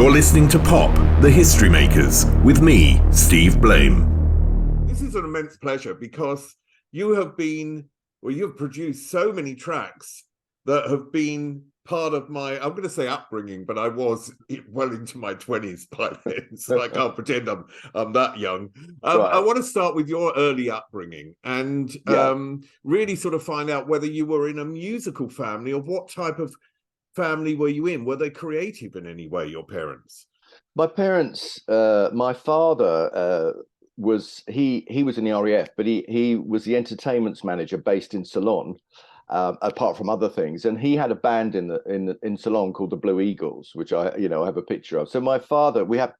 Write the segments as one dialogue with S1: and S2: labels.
S1: You're listening to Pop, the History Makers, with me, Steve Blame. This is an immense pleasure because you have produced so many tracks that have been part of my, I'm going to say upbringing, but I was well into my 20s by then, so I can't pretend I'm that young.
S2: Right.
S1: I want to start with your early upbringing and really sort of find out whether you were in a musical family or what type of family were you in? Were they creative in any way, your parents?
S2: My parents, my father was he was in the RAF, but he was the entertainments manager based in Ceylon, apart from other things, and he had a band in Ceylon called the Blue Eagles, which I have a picture of. So my father, we had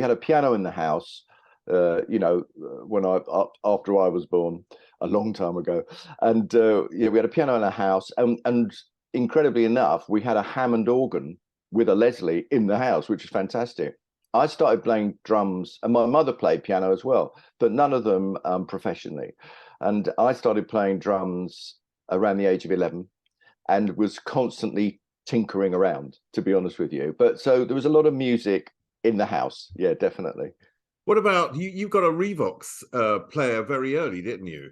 S2: a piano in the house, when after I was born a long time ago, and we had a piano in the house, and incredibly enough, we had a Hammond organ with a Leslie in the house, which is fantastic. I started playing drums, and my mother played piano as well, but none of them professionally. And I started playing drums around the age of 11 and was constantly tinkering around, to be honest with you. But so there was a lot of music in the house. Yeah, definitely.
S1: What about you? You got a Revox player very early, didn't you?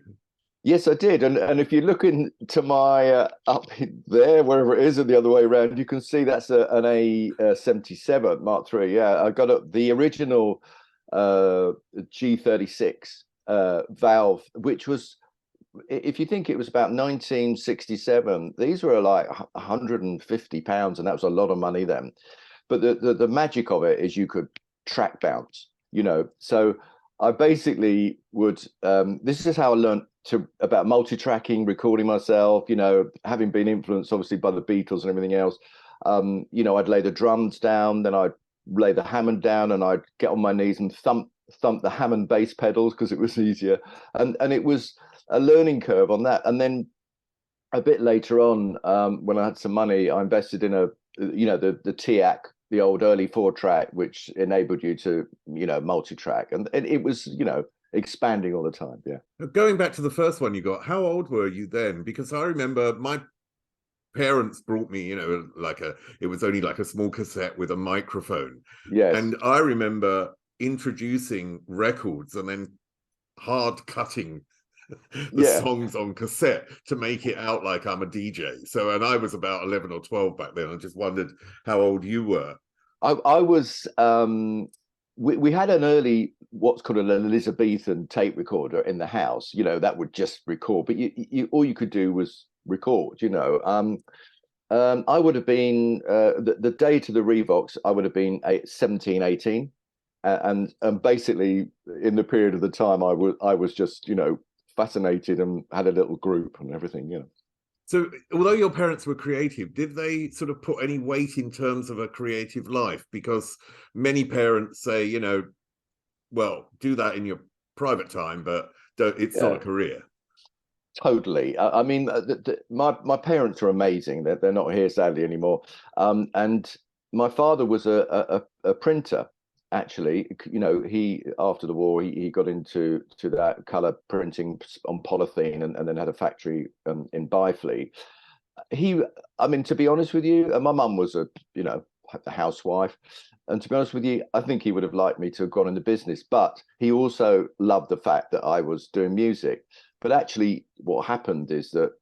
S2: Yes, I did. And if you look into my up there, wherever it is, and the other way around, you can see that's an A77 Mark III. Yeah, I got the original G36 valve, which was, if you think it was about 1967, these were like £150, and that was a lot of money then. But the magic of it is you could track bounce, So I basically would, this is how I learned about multi-tracking, recording myself, having been influenced obviously by the Beatles and everything else. I'd lay the drums down, then I'd lay the Hammond down, and I'd get on my knees and thump the Hammond bass pedals because it was easier. And it was a learning curve on that. And then a bit later on, when I had some money, I invested in the TIAC, the old early 4-track, which enabled you to, multi-track. And it was, expanding all the time. Yeah.
S1: Going back to the first one you got, how old were you then? Because I remember my parents brought me, it was only like a small cassette with a microphone.
S2: Yes.
S1: And I remember introducing records and then hard cutting the songs on cassette to make it out like I'm a DJ. So, and I was about 11 or 12 back then. I just wondered how old you were.
S2: I was, we had an early, what's called an Elizabethan tape recorder in the house, that would just record, but you all you could do was record, I would have been, the day to the Revox, I would have been 17, 18. And basically in the period of the time I was just, fascinated and had a little group and everything,
S1: So although your parents were creative, did they sort of put any weight in terms of a creative life? Because many parents say, well, do that in your private time, but it's not a career.
S2: Totally. I mean, my parents are amazing. They're not here sadly anymore. And my father was a printer. Actually, he after the war he got into that color printing on polythene and then had a factory in Byfleet. To be honest with you, my mum was a housewife, and to be honest with you, I think he would have liked me to have gone into business, but he also loved the fact that I was doing music. But actually, what happened is that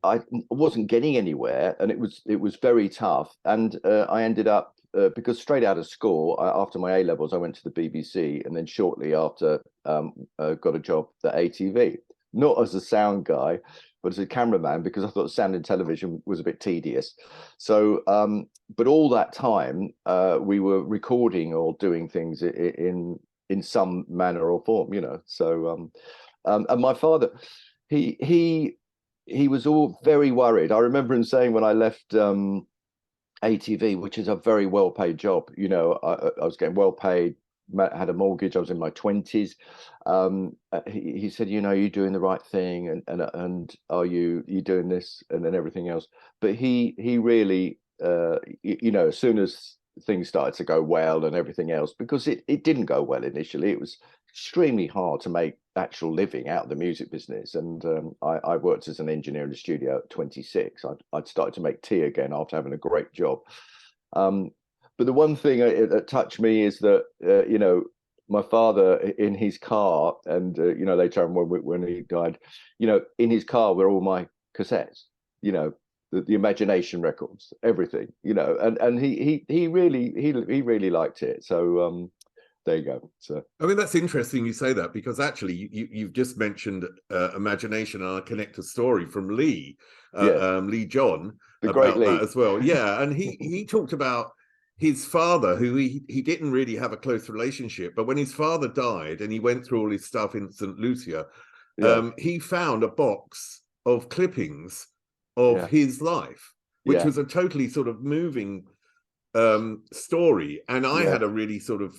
S2: I wasn't getting anywhere, and it was very tough, and I ended up. Because straight out of school, after my A levels, I went to the BBC, and then shortly after, got a job at ATV, not as a sound guy, but as a cameraman, because I thought sound in television was a bit tedious. So, but all that time, we were recording or doing things in some manner or form, So, and my father, he was all very worried. I remember him saying when I left. ATV, which is a very well-paid job. I was getting well paid, had a mortgage. I was in my 20s. He said, you're doing the right thing, and are you doing this and then everything else. But he really, as soon as things started to go well and everything else, because it didn't go well initially. It was extremely hard to make actual living out of the music business. And I worked as an engineer in the studio at 26. I'd started to make tea again after having a great job. But the one thing that touched me is that my father in his car, and later on when he died, in his car were all my cassettes, the Imagination records, everything, and he really liked it. So there you go. So
S1: I mean, that's interesting you say that, because actually you've just mentioned Imagination, and I connect a story from Leee John
S2: the great
S1: about
S2: Leee.
S1: that as well. Yeah, and he talked about his father, who he didn't really have a close relationship, but when his father died and he went through all his stuff in St. Lucia, he found a box of clippings of his life, which was a totally sort of moving story. And I had a really sort of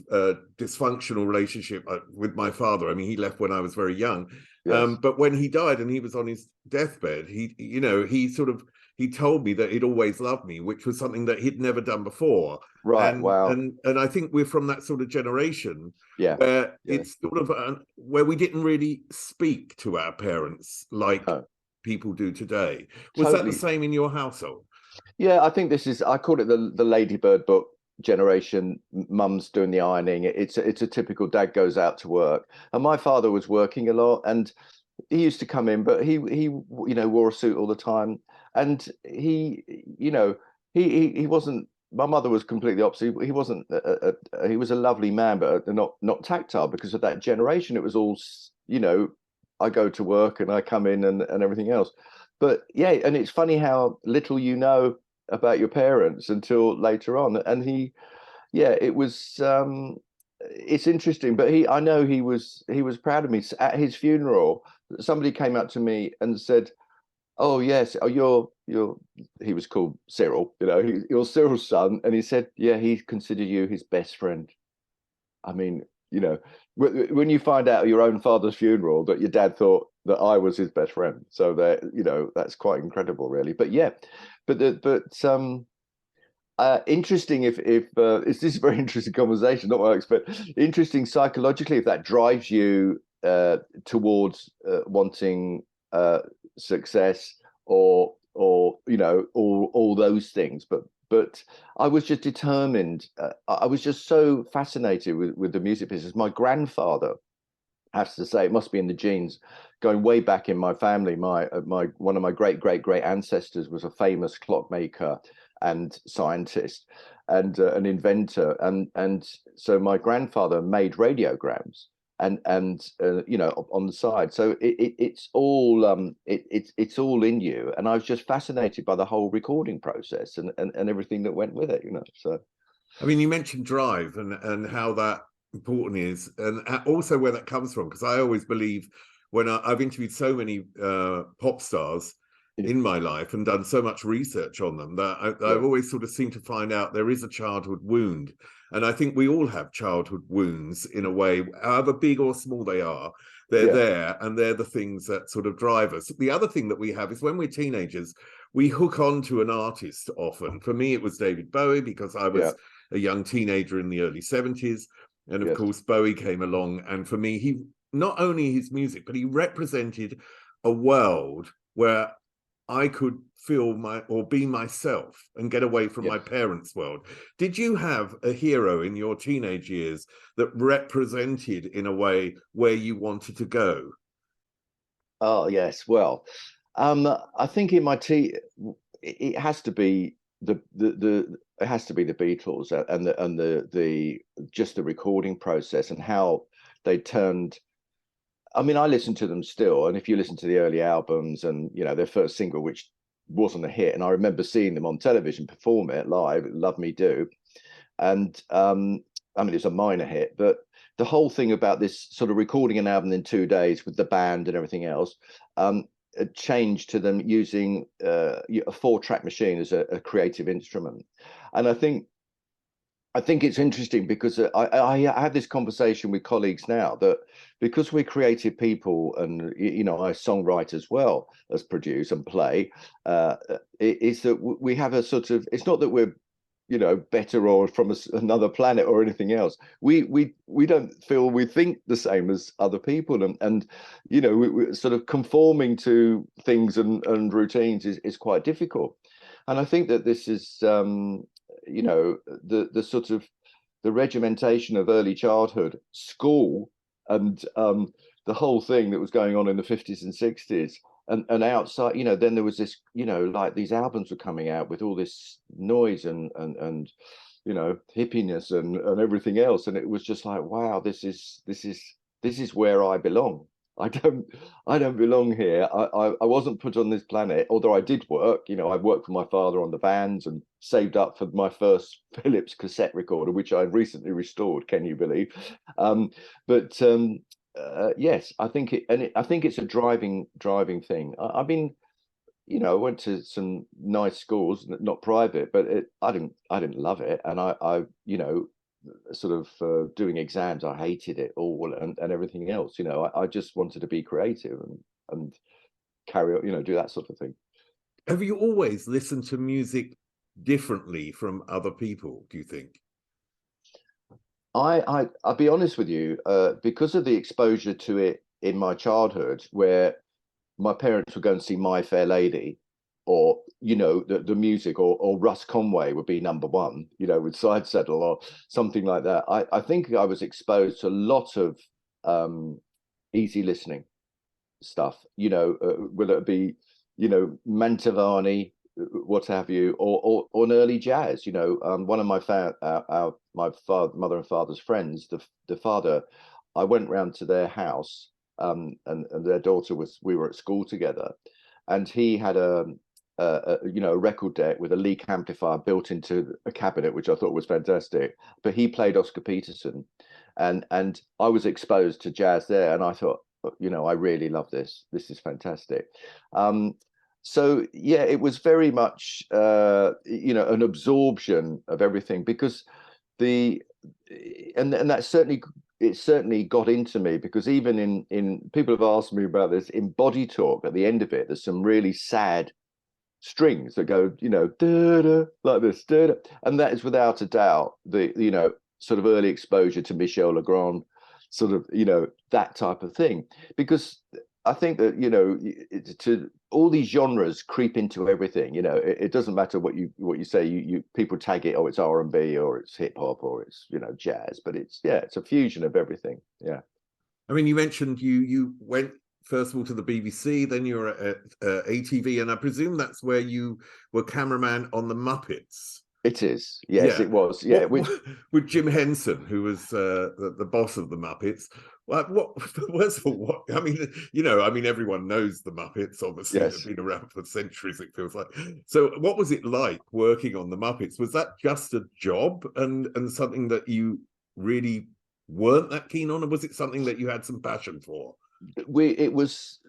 S1: dysfunctional relationship with my father. I mean, he left when I was very young. But when he died and he was on his deathbed, he told me that he'd always loved me, which was something that he'd never done before.
S2: Right.
S1: And,
S2: wow.
S1: And I think we're from that sort of generation where it's sort of where we didn't really speak to our parents like people do today. Was that the same in your household?
S2: Yeah, I think I call it the Ladybird book generation. Mum's doing the ironing. It's a typical dad goes out to work, and my father was working a lot, and he used to come in, but he wore a suit all the time, and he wasn't. My mother was completely opposite. He wasn't. He was a lovely man, but not tactile, because of that generation. It was all I go to work and I come in and everything else. But yeah, and it's funny how little you know about your parents until later on. And it was it's interesting. But I know he was proud of me. At his funeral, somebody came up to me and said, "Oh yes, you're." He was called Cyril. You're Cyril's son, and he said, "Yeah, he considered you his best friend." I mean, when you find out at your own father's funeral that your dad thought that I was his best friend, so that that's quite incredible, really. But yeah, interesting if it's this very interesting conversation, not what I expect. Interesting psychologically, if that drives you towards wanting success or all those things, but I was just determined. I was just so fascinated with the music business. My grandfather, I have to say, it must be in the genes, going way back in my family. My one of my great ancestors was a famous clockmaker and scientist and an inventor, and so my grandfather made radiograms and on the side. So it's all it's all in you, and I was just fascinated by the whole recording process and everything that went with it. So
S1: I mean, you mentioned drive and how that important is, and also where that comes from, because I always believe, when I've interviewed so many pop stars in my life and done so much research on them, that I've always sort of seemed to find out there is a childhood wound. And I think we all have childhood wounds in a way, however big or small they are. They're there, and they're the things that sort of drive us. The other thing that we have is, when we're teenagers, we hook on to an artist often. For me, it was David Bowie, because I was a young teenager in the early 70s. And of course, Bowie came along. And for me, he not only his music, but he represented a world where I could be myself and get away from my parents' world. Did you have a hero in your teenage years that represented, in a way, where you wanted to go?
S2: Oh yes, well, I think in my it has to be it has to be the Beatles and the just the recording process and how they turned. I mean, I listen to them still, and if you listen to the early albums and their first single, which wasn't a hit, and I remember seeing them on television perform it live, "Love Me Do," and I mean, it's a minor hit, but the whole thing about this sort of recording an album in 2 days with the band and everything else, changed to them using a 4-track machine as a creative instrument. And I think it's interesting because I have this conversation with colleagues now, that because we're creative people and I songwrite as well as produce and play, is that we have a sort of, it's not that we're better or from another planet or anything else. We don't feel we think the same as other people, and we're sort of conforming to things and routines is quite difficult. And I think that this is you know, the sort of the regimentation of early childhood, school, and the whole thing that was going on in the 50s and 60s. And outside, you know, then there was this, you know, like these albums were coming out with all this noise and you know, hippiness and everything else, and it was just like, wow, this is where I belong. I don't belong here. I wasn't put on this planet, although I did work. You know, I worked for my father on the bands and saved up for my first Philips cassette recorder, which I've recently restored. Can you believe? But yes, I think I think it's a driving thing. I've been, you know, I went to some nice schools, not private, but I didn't love it, and I you know, sort of doing exams, I hated it all, and everything else. You know, I just wanted to be creative and carry on, you know, do that sort of thing.
S1: Have you always listened to music differently from other people, do you think?
S2: I'll be honest with you, because of the exposure to it in my childhood, where my parents would go and see My Fair Lady, or, you know, the music, or Russ Conway would be number one, you know, with Side Saddle or something like that. I think I was exposed to a lot of easy listening stuff, you know, whether it be, you know, Mantovani, what have you, or an early jazz. You know, one of my mother and father's friends, the father, I went round to their house, and their daughter we were at school together, and he had a you know, a record deck with a Leek amplifier built into a cabinet, which I thought was fantastic. But he played Oscar Peterson, and I was exposed to jazz there, and I thought, you know, I really love this. This is fantastic. So yeah, it was very much you know, an absorption of everything, because and that certainly got into me, because even in people have asked me about this, in Body Talk, at the end of it, there's some really sad strings that go, you know, da, da, like this, da, da. And that is without a doubt the, you know, sort of early exposure to Michel Legrand, sort of, you know, that type of thing. Because I think that, you know, to all these genres creep into everything. You know, it doesn't matter what you say. You people tag it, oh, it's R&B, or it's hip hop, or it's, you know, jazz. But it's, yeah, it's a fusion of everything. Yeah.
S1: I mean, you mentioned you went first of all to the BBC, then you were at ATV, and I presume that's where you were cameraman on the Muppets.
S2: It is. Yes, yeah. It was. Yeah.
S1: With Jim Henson, who was the boss of the Muppets. First of all, what, I mean, you know, I mean, everyone knows the Muppets, obviously. Yes. They've been around for centuries, it feels like. So what was it like working on the Muppets? Was that just a job and something that you really weren't that keen on, or was it something that you had some passion for?
S2: It was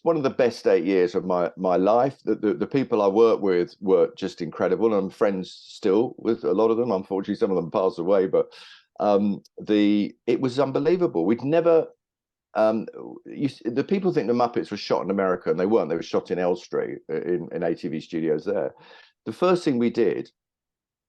S2: one of the best 8 years of my life. The people I worked with were just incredible, and I'm friends still with a lot of them. Unfortunately, some of them passed away, but it was unbelievable. We'd never the people think the Muppets were shot in America, and they weren't. They were shot in Elstree in ATV studios there. The first thing we did,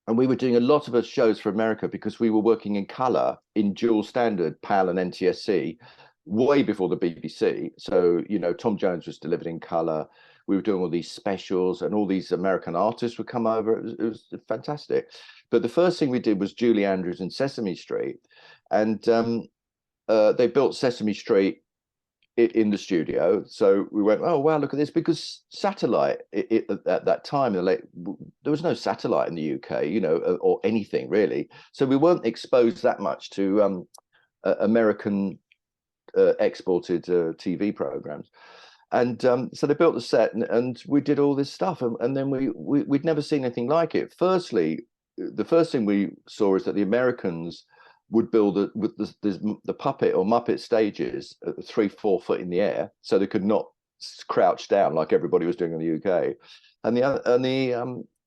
S2: and we were doing a lot of shows for America because we were working in color in dual standard, PAL and NTSC, way before the BBC. So, you know, Tom Jones was delivered in color. We were doing all these specials, and all these American artists would come over. It was fantastic. But the first thing we did was Julie Andrews and Sesame Street. And they built Sesame Street in the studio. So we went, oh, wow, look at this. Because satellite, at that time, there was no satellite in the UK, you know, or anything really. So we weren't exposed that much to American exported TV programs. And so they built the set, and we did all this stuff, and then we'd never seen anything like it. Firstly, the first thing we saw is that the Americans would build the puppet or Muppet stages 3-4 foot in the air, so they could not crouch down like everybody was doing in the UK. And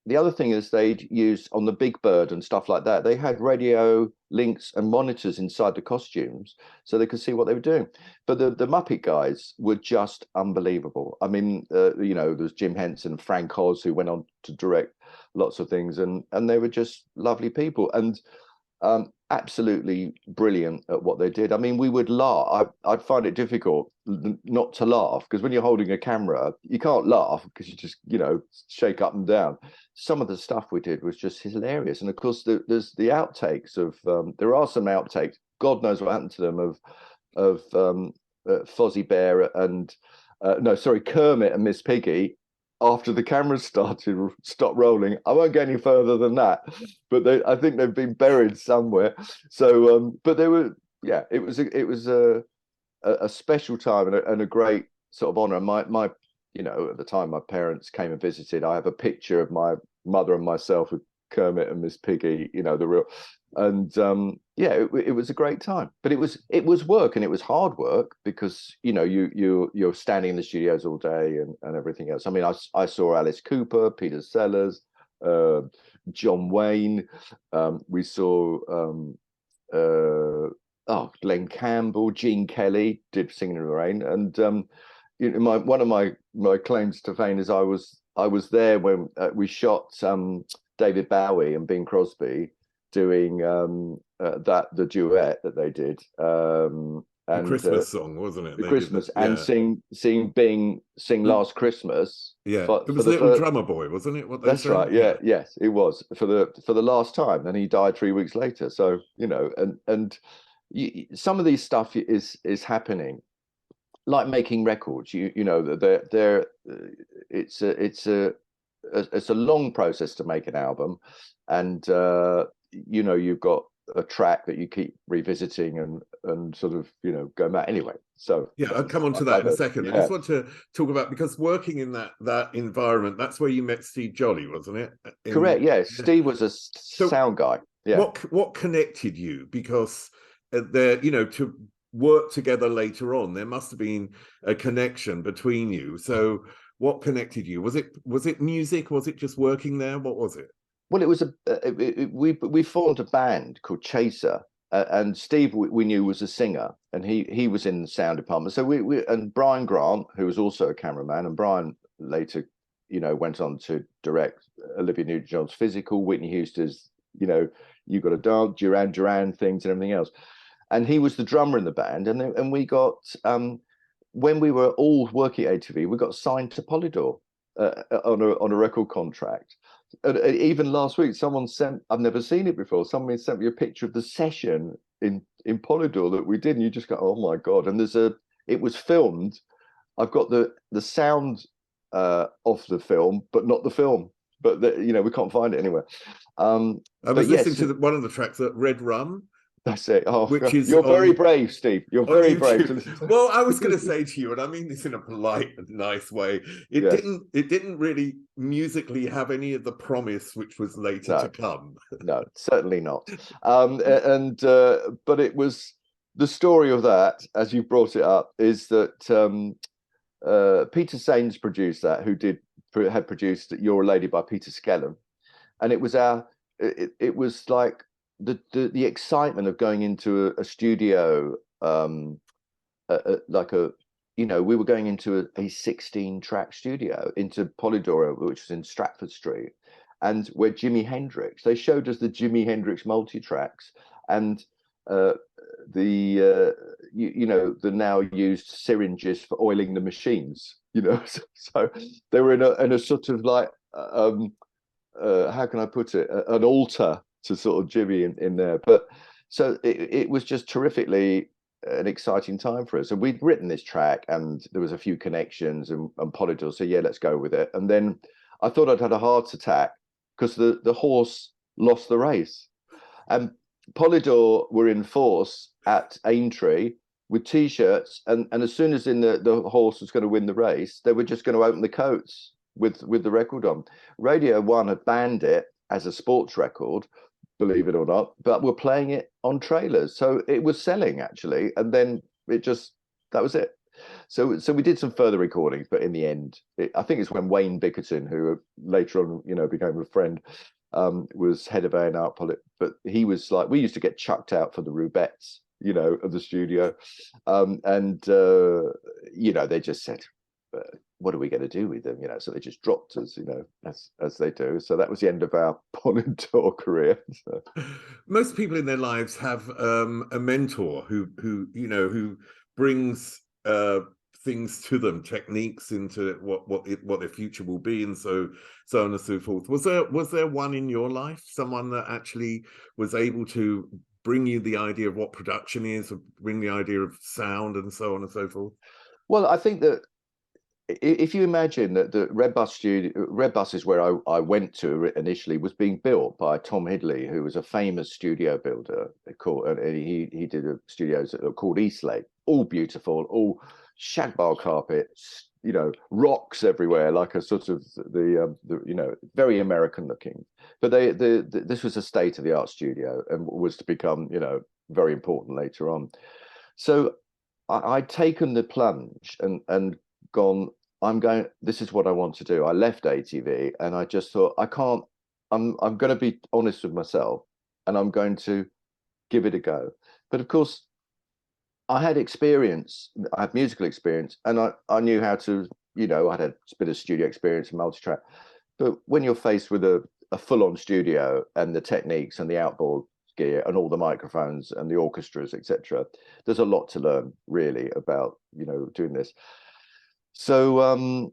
S2: the other thing is they'd use on the Big Bird and stuff like that, they had radio links and monitors inside the costumes so they could see what they were doing. But the Muppet guys were just unbelievable. I mean, you know, there's Jim Henson, Frank Oz, who went on to direct lots of things, and they were just lovely people. And Absolutely brilliant at what they did. I mean, we would laugh. I'd find it difficult not to laugh, because when you're holding a camera, you can't laugh because you just, shake up and down. Some of the stuff we did was just hilarious. And of course, there's the outtakes of, there are some outtakes. God knows what happened to them of Fozzie Bear and, Kermit and Miss Piggy. After the cameras stopped rolling, I won't get any further than that. But I think they've been buried somewhere. So, but they were, it was a special time and a great sort of honor. My at the time my parents came and visited. I have a picture of my mother and myself with Kermit and Miss Piggy. The real, and it was a great time. But it was work, and it was hard work, because you're standing in the studios all day and everything else. I mean, I saw Alice Cooper, Peter Sellers, John Wayne. We saw Glenn Campbell, Gene Kelly did Singing in the Rain, and one of my claims to fame is I was there when we shot David Bowie and Bing Crosby doing the duet that they did, and
S1: the Christmas song, wasn't it?
S2: The Christmas, and seeing Bing sing Last Christmas.
S1: Yeah, it was Little Drummer Boy, wasn't it?
S2: That's sang? Right. Yeah, yes, it was for the last time, and he died 3 weeks later. So some of these stuff is happening, like making records. It's a long process to make an album, and you've got a track that you keep revisiting and sort of go back anyway. So
S1: I'll come on to that in a second. I just want to talk about, because working in that environment, that's where you met Steve Jolley, wasn't it?
S2: Correct. Steve was a sound guy.
S1: What connected you? Because to work together later on, there must have been a connection between you. So what connected you? Was it music? Was it just working there? What was it?
S2: Well, it was we formed a band called Chaser, and Steve we knew was a singer, and he was in the sound department. So we and Brian Grant, who was also a cameraman, and Brian later went on to direct Olivia Newton-John's Physical, Whitney Houston's You Got to Dance, Duran things, and everything else. And he was the drummer in the band, and we got when we were all working at ATV, we got signed to Polydor on a record contract. And even last week, someone sent, I've never seen it before, somebody sent me a picture of the session in Polydor that we did, and you just go, oh my God. And it was filmed. I've got the sound of the film, but not the film. But we can't find it anywhere. I
S1: was listening to one of the tracks, at Red Rum.
S2: That's it. Oh, you're very brave, Steve. You're very brave.
S1: Well, I was going to say to you, and I mean this in a polite and nice way, it didn't really musically have any of the promise which was later to come.
S2: No, certainly not. But it was, the story of that, as you brought it up, is that Peter Sains produced that, who had produced You're a Lady by Peter Skellern, and it was it was like the excitement of going into a studio, we were going into a 16-track studio into Polydor, which was in Stratford Street, and where Jimi Hendrix, they showed us the Jimi Hendrix multi-tracks, and the now used syringes for oiling the machines, so they were in a sort of like how can I put it, an altar to sort of Jimmy in there. But so it was just terrifically an exciting time for us. And we'd written this track, and there was a few connections, and Polydor said, yeah, let's go with it. And then I thought I'd had a heart attack because the horse lost the race. And Polydor were in force at Aintree with T-shirts, and as soon as the horse was going to win the race, they were just going to open the coats with the record on. Radio 1 had banned it as a sports record, believe it or not, but we're playing it on trailers, so it was selling actually. And then that was it. So we did some further recordings, but in the end, I think it's when Wayne Bickerton, who later on became a friend, was head of A&R, but he was like, we used to get chucked out for the Rubettes, of the studio, they just said, what are we going to do with them? So they just dropped us, as they do. So that was the end of our Pon and Tour career. So.
S1: Most people in their lives have a mentor who brings things to them, techniques into what their future will be, and so on and so forth. Was there one in your life, someone that actually was able to bring you the idea of what production is, or bring the idea of sound, and so on and so forth?
S2: Well, I think that if you imagine that the Red Bus is where I went to initially, was being built by Tom Hidley, who was a famous studio builder. He did studios called Eastlake, all beautiful, all shagbark carpets, rocks everywhere, like a sort of the very American looking. But this was a state of the art studio and was to become very important later on. So I'd taken the plunge and gone, this is what I want to do. I left ATV and I just thought, I'm going to be honest with myself and I'm going to give it a go. But of course, I had musical experience, and I knew how to, I had a bit of studio experience and multi-track. But when you're faced with a full-on studio and the techniques and the outboard gear and all the microphones and the orchestras, etc., there's a lot to learn really about, doing this. So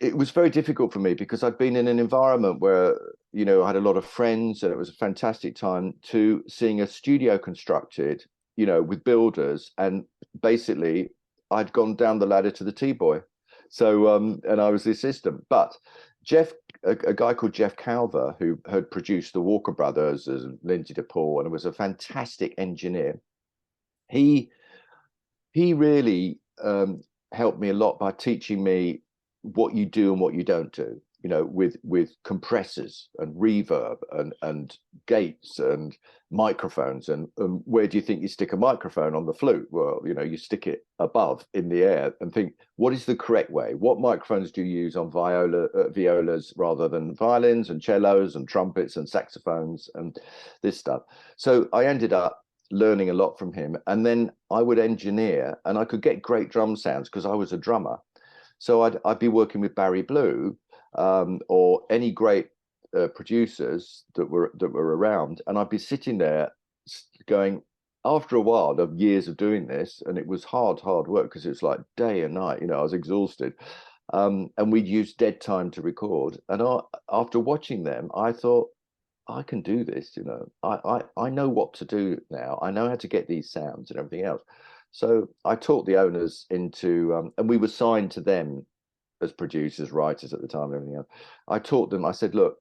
S2: it was very difficult for me because I'd been in an environment where, I had a lot of friends and it was a fantastic time to seeing a studio constructed, with builders. And basically I'd gone down the ladder to the T-boy. So, and I was the assistant. But a guy called Jeff Calver, who had produced the Walker Brothers and Lindsay DePaul and was a fantastic engineer, he really helped me a lot by teaching me what you do and what you don't do, with compressors and reverb and gates and microphones. And where do you think you stick a microphone on the flute? Well, you stick it above in the air and think, what is the correct way? What microphones do you use on violas rather than violins and cellos and trumpets and saxophones and this stuff? So I ended up learning a lot from him, and then I would engineer, and I could get great drum sounds because I was a drummer. So I'd be working with Barry Blue or any great producers that were around, and I'd be sitting there going, after a while of years of doing this, and it was hard work because it was like day and night. I was exhausted, and we'd use dead time to record. And after watching them, I thought, I can do this, I know what to do now. I know how to get these sounds and everything else. So I taught the owners into, and we were signed to them as producers, writers at the time and everything else. I taught them, I said, look,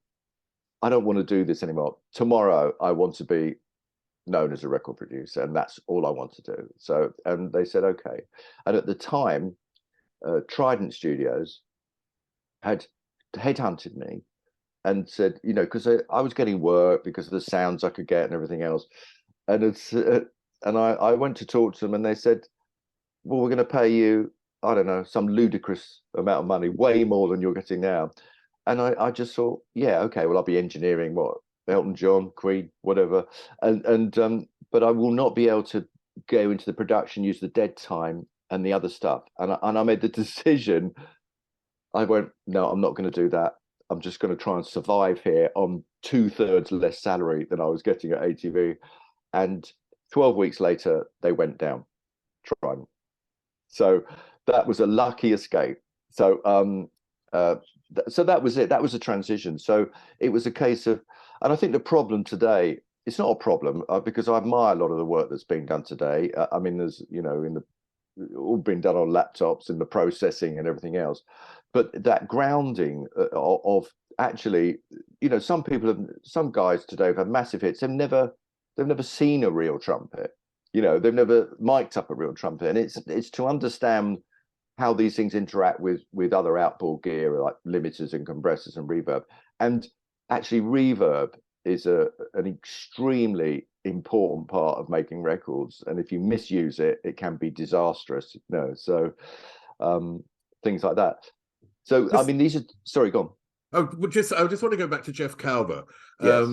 S2: I don't want to do this anymore. Tomorrow, I want to be known as a record producer, and that's all I want to do. So, and they said, okay. And at the time, Trident Studios had headhunted me and said, because I was getting work because of the sounds I could get and everything else. And I went to talk to them, and they said, well, we're going to pay you, I don't know, some ludicrous amount of money, way more than you're getting now. And I just thought, yeah, okay, well, I'll be engineering Elton John, Queen, whatever. But I will not be able to go into the production, use the dead time and the other stuff. And I made the decision. I went, no, I'm not going to do that. I'm just going to try and survive here on 2/3 less salary than I was getting at ATV. And 12 weeks later, they went down. Trident. So that was a lucky escape. So so that was it. That was a transition. So it was a case of, and I think the problem today, it's not a problem because I admire a lot of the work that's being done today. I mean, there's, all been done on laptops and the processing and everything else. But that grounding of actually, some guys today have had massive hits. They've never seen a real trumpet. They've never mic'd up a real trumpet. And it's to understand how these things interact with other outboard gear like limiters and compressors and reverb. And actually reverb is an extremely important part of making records. And if you misuse it, it can be disastrous. So things like that. So, I mean, these are, sorry, go on.
S1: I just want to go back to Jeff Calver, yes.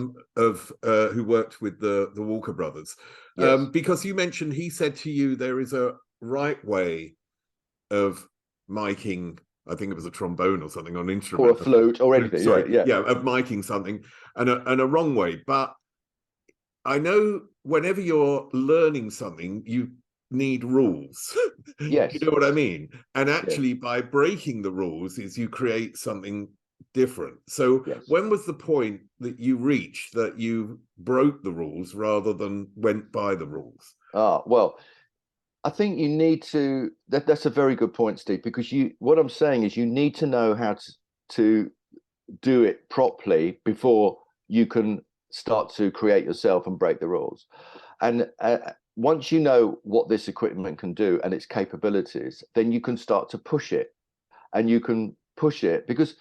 S1: Who worked with the Walker Brothers, yes. Because you mentioned he said to you there is a right way of miking, I think it was a trombone or something, on an
S2: or
S1: instrument,
S2: a flute or anything.
S1: sorry,
S2: Yeah.
S1: of miking something, and a wrong way. But I know whenever you're learning something, you need rules.
S2: Yes.
S1: You know what I mean? And
S2: Yes.
S1: actually, by breaking the rules, is you create something different. So
S2: Yes.
S1: when was the point that you reached that you broke the rules rather than went by the rules?
S2: Well, I think you need to. That's a very good point, Steve. Because what I'm saying is, you need to know how to do it properly before you can start to create yourself and break the rules. And once you know what this equipment can do and its capabilities, then you can start to push it, and you can push it because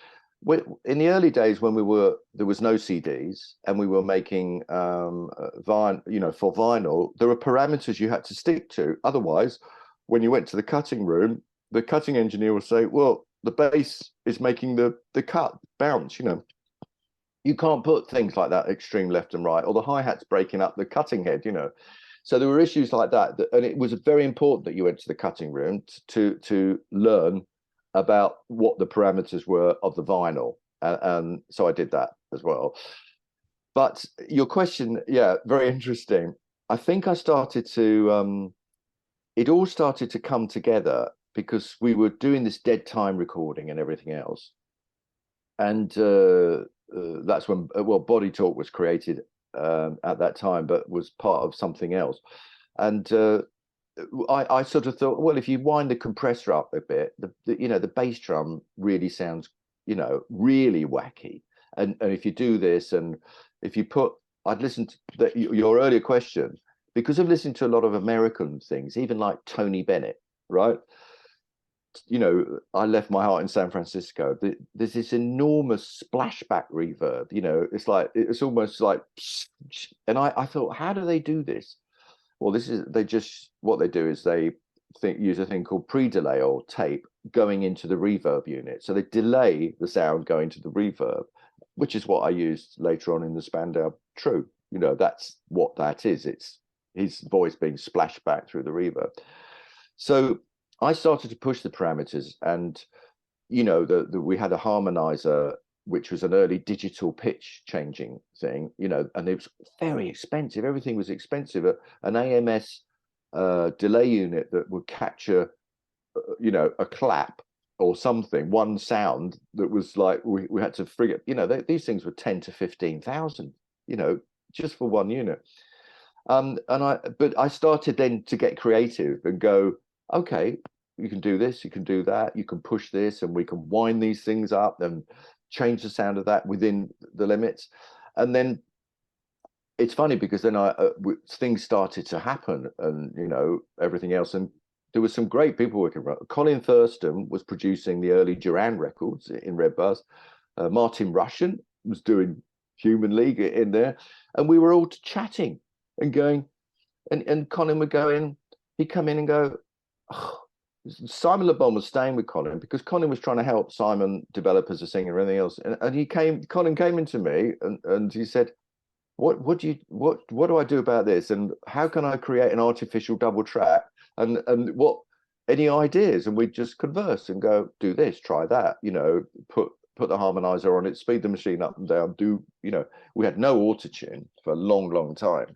S2: in the early days when there was no CDs and we were making vinyl, for vinyl, there were parameters you had to stick to. Otherwise, when you went to the cutting room, the cutting engineer would say, well, the bass is making the cut bounce, You can't put things like that extreme left and right, or the hi-hat's breaking up the cutting head, So there were issues like that, and it was very important that you went to the cutting room to learn about what the parameters were of the vinyl, and so I did that as well. But your question, yeah, very interesting. I think I started to it all started to come together because we were doing this dead time recording and everything else, and that's when Body Talk was created at that time, but was part of something else. And I sort of thought, well, if you wind the compressor up a bit, the bass drum really sounds, really wacky. And if you do this, and if you I'd listened to your earlier question, because I've listened to a lot of American things, even like Tony Bennett, right? I left my heart in San Francisco. There's this enormous splashback reverb. It's almost like, and I thought, how do they do this? Well, what they do is they use a thing called pre-delay or tape going into the reverb unit. So they delay the sound going to the reverb, which is what I used later on in the Spandau True. That's what that is. It's his voice being splashed back through the reverb. So I started to push the parameters, and we had a harmonizer, which was an early digital pitch changing thing, and it was very expensive. Everything was expensive. An AMS delay unit that would capture, a clap or something, one sound that was like we had to figure. These things were 10 to 15,000, just for one unit. But I started then to get creative and go, okay, you can do this, you can do that, you can push this, and we can wind these things up and change the sound of that within the limits. And then it's funny because then things started to happen, and everything else. And there was some great people working around. Colin Thurston was producing the early Duran records in Red Buzz. Martin Russian was doing Human League in there, and we were all chatting and going. And Colin would go in. He'd come in and go, oh. Simon Le Bon was staying with Colin because Colin was trying to help Simon develop as a singer and everything else. And Colin came into me and he said, what do I do about this? And how can I create an artificial double track? And what, any ideas? And we'd just converse and go, do this, try that, put the harmonizer on it, speed the machine up and down, we had no autotune for a long, long time.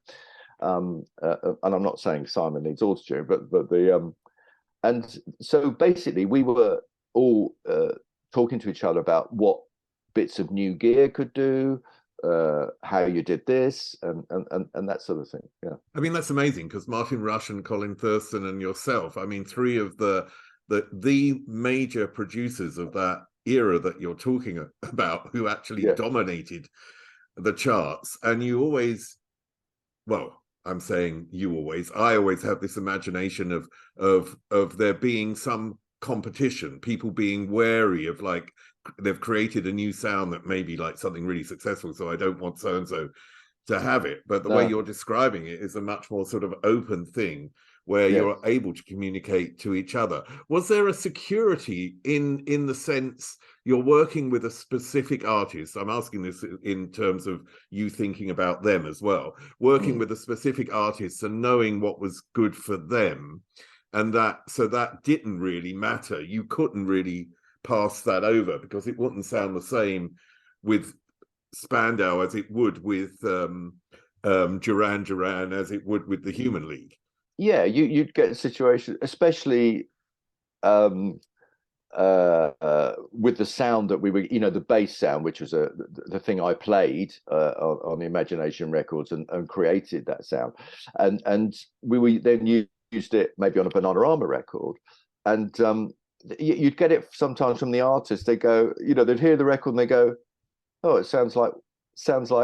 S2: And I'm not saying Simon needs autotune, but and so basically we were all talking to each other about what bits of new gear could do, how you did this, and that sort of thing. Yeah,
S1: I mean, that's amazing because Martin Rush and Colin Thurston and yourself, I mean, three of the major producers of that era that you're talking about, who actually dominated the charts. And you always, well, I'm saying I always have this imagination of there being some competition, people being wary of, like, they've created a new sound that may be like something really successful, so I don't want so and so to have it. But the way you're describing it is a much more sort of open thing where you're able to communicate to each other. Was there a security in the sense you're working with a specific artist? I'm asking this in terms of you thinking about them as well. Working with a specific artist and knowing what was good for them, and that didn't really matter. You couldn't really pass that over because it wouldn't sound the same with Spandau as it would with Duran Duran, as it would with the Human League.
S2: Yeah, you'd get a situation, especially with the sound that we were, the bass sound, which was the thing I played on the Imagination records and created that sound, and we then used it maybe on a Bananarama record, and you'd get it sometimes from the artist. They go, they'd hear the record and they go, oh, it sounds like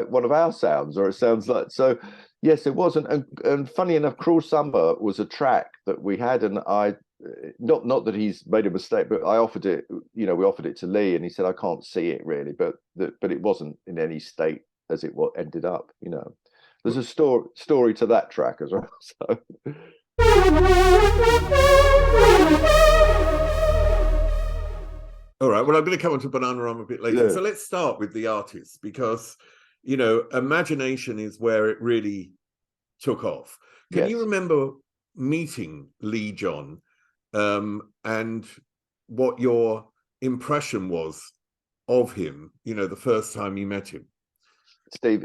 S2: one of our sounds, or it sounds like. So yes, it wasn't. And funny enough, Cruel Summer was a track that we had, and I, not that he's made a mistake, but I offered it, we offered it to Leee, and he said, I can't see it really, but it wasn't in any state as it ended up. There's a story to that track as well. So.
S1: All right. Well, I'm going to come on to Bananarama a bit later. Yeah. So let's start with the artists, because, Imagination is where it really took off. Can you remember meeting Leee John and what your impression was of him, the first time you met him?
S2: Steve,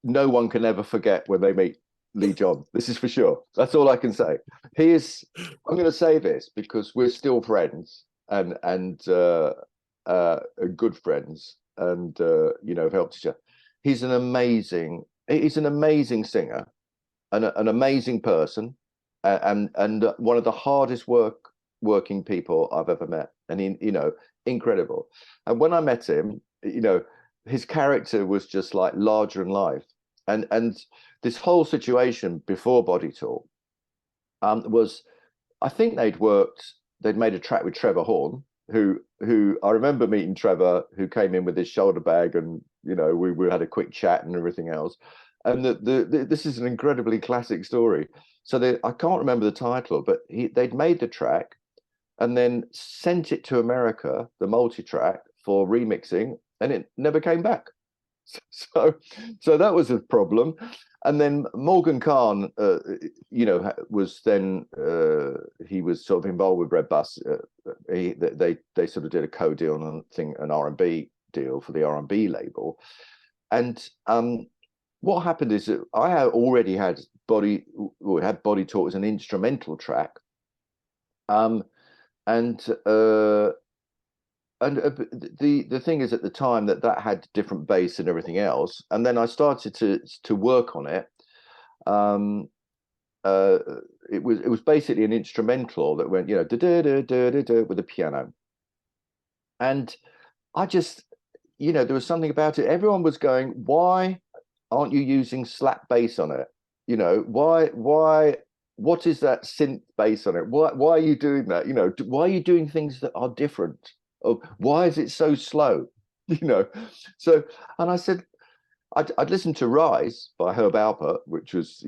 S2: no one can ever forget when they meet Leee John. This is for sure. That's all I can say. I'm going to say this because we're still friends and good friends, and have helped each other. He's an amazing singer, and an amazing person, and one of the hardest working people I've ever met, and incredible. And when I met him, his character was just like larger than life, and this whole situation before Body Talk was, I think they'd made a track with Trevor Horn, who I remember meeting Trevor, who came in with his shoulder bag, and we had a quick chat and everything else. And this is an incredibly classic story. So I can't remember the title, but they'd made the track and then sent it to America, the multi-track, for remixing, and it never came back. So that was a problem. And then Morgan Khan, was then he was sort of involved with Red Bus. They sort of did a co-deal on an R&B deal for the R&B label. And what happened is that I had already had Body Talk as an instrumental track, and the thing is, at the time that had different bass and everything else, and then I started to work on it. It was basically an instrumental that went, with the piano, and I just, there was something about it. Everyone was going, why aren't you using slap bass on it? Why? What is that synth bass on it? Why are you doing that? Why are you doing things that are different? Oh, why is it so slow? So, and I said, I'd listened to Rise by Herb Alpert, which was,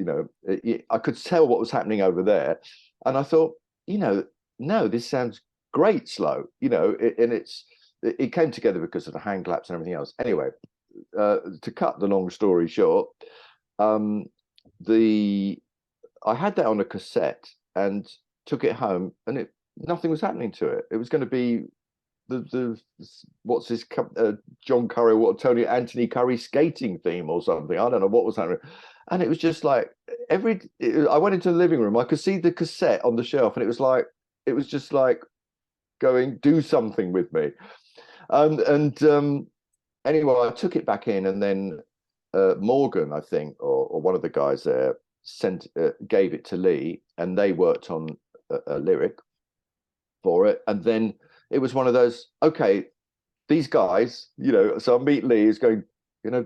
S2: I could tell what was happening over there. And I thought, no, this sounds great slow, and it came together because of the hand claps and everything else. Anyway, to cut the long story short, I had that on a cassette and took it home, and nothing was happening to it. It was going to be what's his John Curry, Anthony Curry skating theme or something. I don't know what was happening, and it was just like I went into the living room. I could see the cassette on the shelf, and it was just like going, do something with me. Anyway, I took it back in, and then Morgan, I think, or one of the guys there gave it to Leee, and they worked on a lyric for it, and then it was one of those, okay, these guys, so I meet Leee, is going,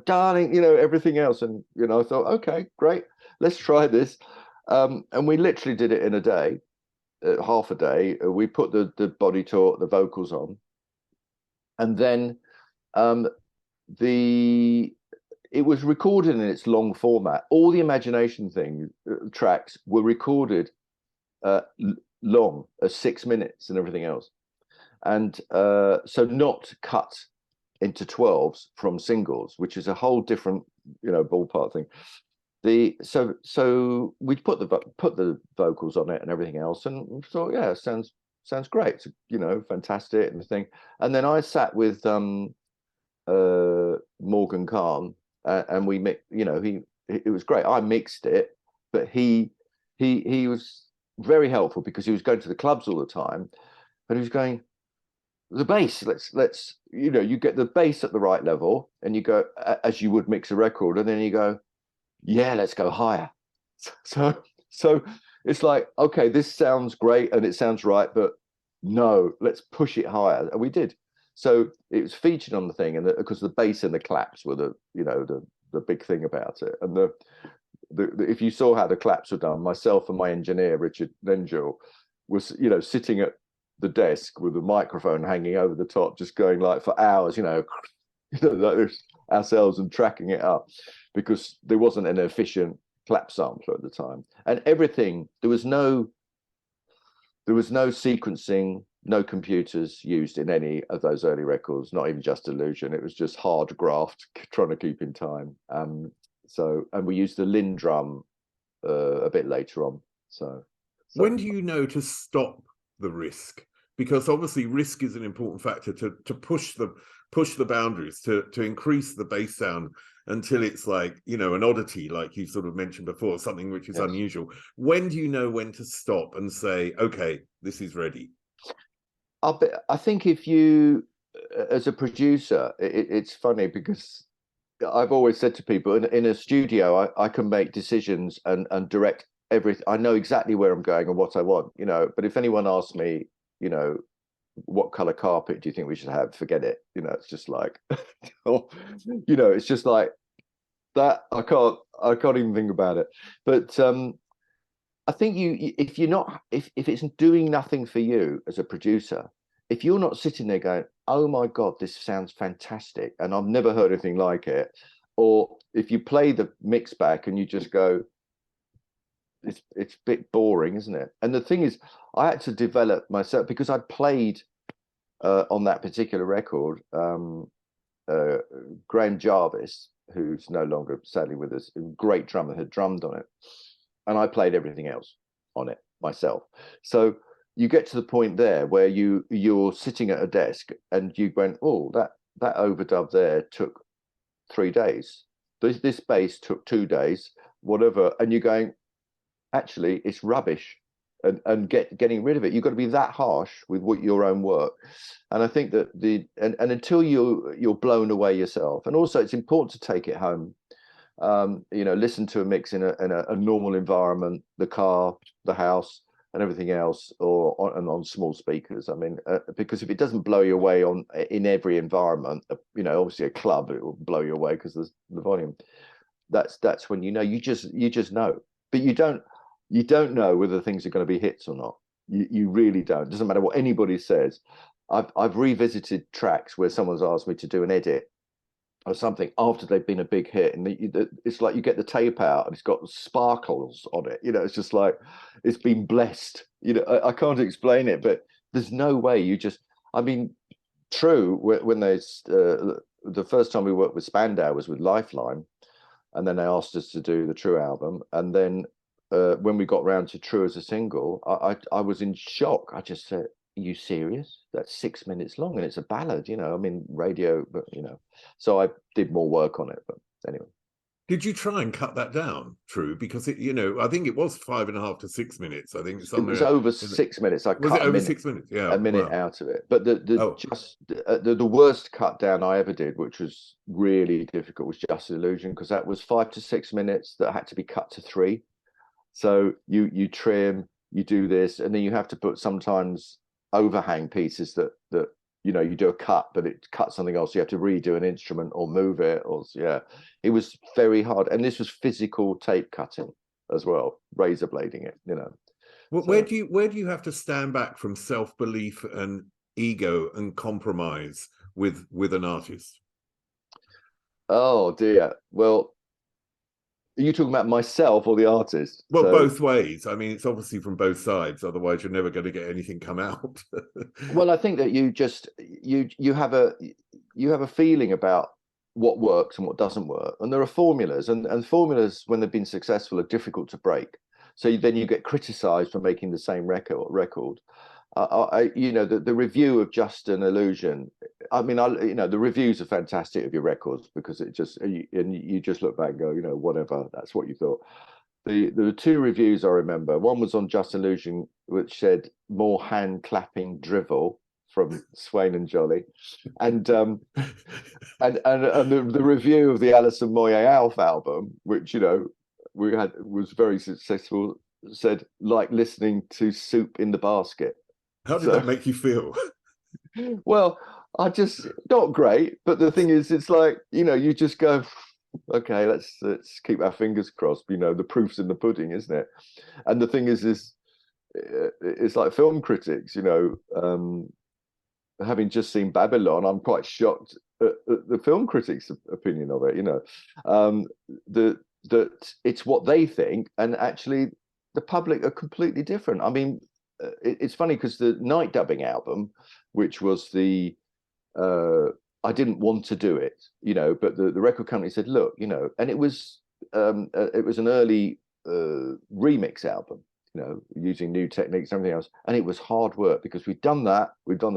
S2: darling, everything else, and I thought, okay, great, let's try this, and we literally did it in a day, half a day. We put the Body Talk, the vocals on, and then it was recorded in its long format. All the Imagination tracks were recorded long, 6 minutes and everything else. And so not cut into 12s from singles, which is a whole different, ballpark thing. So we put the vocals on it and everything else, and we thought, yeah, sounds great. It's, you know, fantastic and the thing. And then I sat with Morgan Khan, and we you know, it was great. I mixed it, but he was very helpful because he was going to the clubs all the time, and he was going, the bass, let's you know, you get the bass at the right level, and you go as you would mix a record, and then you go, yeah, let's go higher. So it's like, okay, this sounds great and it sounds right, but no, let's push it higher, and we did. So it was featured on the thing, and because the bass and the claps were the big thing about it. And the if you saw how the claps were done, myself and my engineer Richard Nengel was, you know, sitting at the desk with a microphone hanging over the top, just going like for hours, you know, like this ourselves, and tracking it up, because there wasn't an efficient clap sampler at the time. And everything, there was no sequencing, no computers used in any of those early records, not even Just Illusion. It was just hard graft, trying to keep in time. And we used the Linn drum a bit later on. So
S1: when do you know to stop the risk? Because obviously risk is an important factor to push the boundaries, to increase the bass sound until it's like, you know, an oddity, like you sort of mentioned before, something which is unusual. When do you know when to stop and say, okay, this is ready?
S2: I think if you, as a producer, it's funny because I've always said to people, in a studio, I can make decisions and direct everything. I know exactly where I'm going and what I want, you know. But if anyone asks me, you know, what color carpet do you think we should have? Forget it. You know, it's just like, you know, it's just like that. I can't even think about it. But I think if it's doing nothing for you as a producer, if you're not sitting there going, oh my God, this sounds fantastic, and I've never heard anything like it, or if you play the mix back and you just go, it's a bit boring, isn't it? And the thing is, I had to develop myself, because I'd played on that particular record, Graham Jarvis, who's no longer sadly with us, a great drummer, had drummed on it, and I played everything else on it myself. So you get to the point there where you're sitting at a desk and you went, oh, that overdub there took 3 days. This bass took 2 days, whatever, and you're going, actually, it's rubbish, and getting rid of it. You've got to be that harsh with your own work. And I think that and until you're blown away yourself, and also it's important to take it home. You know, listen to a mix in a normal environment, the car, the house, and everything else, or on small speakers. I mean, because if it doesn't blow you away in every environment, you know, obviously a club, it will blow you away because there's the volume. That's when you know. You just know, but you don't know whether things are going to be hits or not. You really don't. It doesn't matter what anybody says. I've revisited tracks where someone's asked me to do an edit or something after they've been a big hit, and it's like you get the tape out and it's got sparkles on it. You know, it's just like it's been blessed. You know, I can't explain it, but there's no way you just. I mean, True, when the first time we worked with Spandau was with Lifeline, and then they asked us to do the True album, and then when we got round to True as a single, I was in shock. I just said, are you serious? That's 6 minutes long and it's a ballad, you know. I mean, radio, but you know. So I did more work on it, but anyway.
S1: Did you try and cut that down, True? Because it, you know, I think it was 5.5 to 6 minutes. I think
S2: it was over 6 minutes. I
S1: was
S2: cut
S1: it over 6 minutes? Yeah,
S2: a minute out of it. But the worst cut down I ever did, which was really difficult, was Just Illusion, because that was 5 to 6 minutes that had to be cut to 3. So you trim, you do this, and then you have to put sometimes overhang pieces that you know, you do a cut, but it cuts something else. You have to redo an instrument or move it, or yeah, it was very hard. And this was physical tape cutting as well, razor blading it, you know.
S1: Well, so, where do you have to stand back from self-belief and ego and compromise with an artist?
S2: Oh dear. Well, are you talking about myself or the artist?
S1: Well, both ways. I mean, it's obviously from both sides. Otherwise, you're never going to get anything come out.
S2: Well, I think that you have a feeling about what works and what doesn't work. And there are formulas, and formulas, when they've been successful, are difficult to break. So then you get criticized for making the same record. The review of Just an Illusion. I mean, the reviews are fantastic of your records, because you just look back and go, whatever, that's what you thought. There were two reviews I remember. One was on Just an Illusion, which said more hand clapping drivel from Swain and Jolley, and the review of the ALISON MOYET Alf album, which was very successful, said like listening to Soup in the Basket.
S1: How did that make you feel?
S2: Well, I just, not great, but the thing is, it's like, you just go, okay, let's keep our fingers crossed. The proof's in the pudding, isn't it? And the thing is it's like film critics, having just seen Babylon, I'm quite shocked at the film critics' opinion of it. That it's what they think, and actually the public are completely different. I mean, it's funny because the night dubbing album, which was I didn't want to do it, but the record company said, look, and it was an early remix album, using new techniques and everything else. And it was hard work, because we'd done the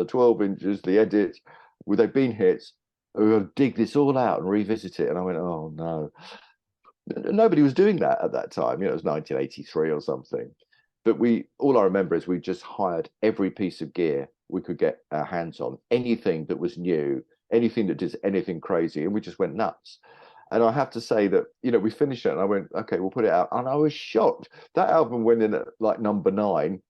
S2: 12 inches, the edit, they've been hits. We got to dig this all out and revisit it. And I went, oh no. Nobody was doing that at that time. It was 1983 or something. But all I remember is we just hired every piece of gear we could get our hands on, anything that was new, anything that did anything crazy, and we just went nuts. And I have to say that, we finished it and I went, okay, we'll put it out. And I was shocked. That album went in at like number 9.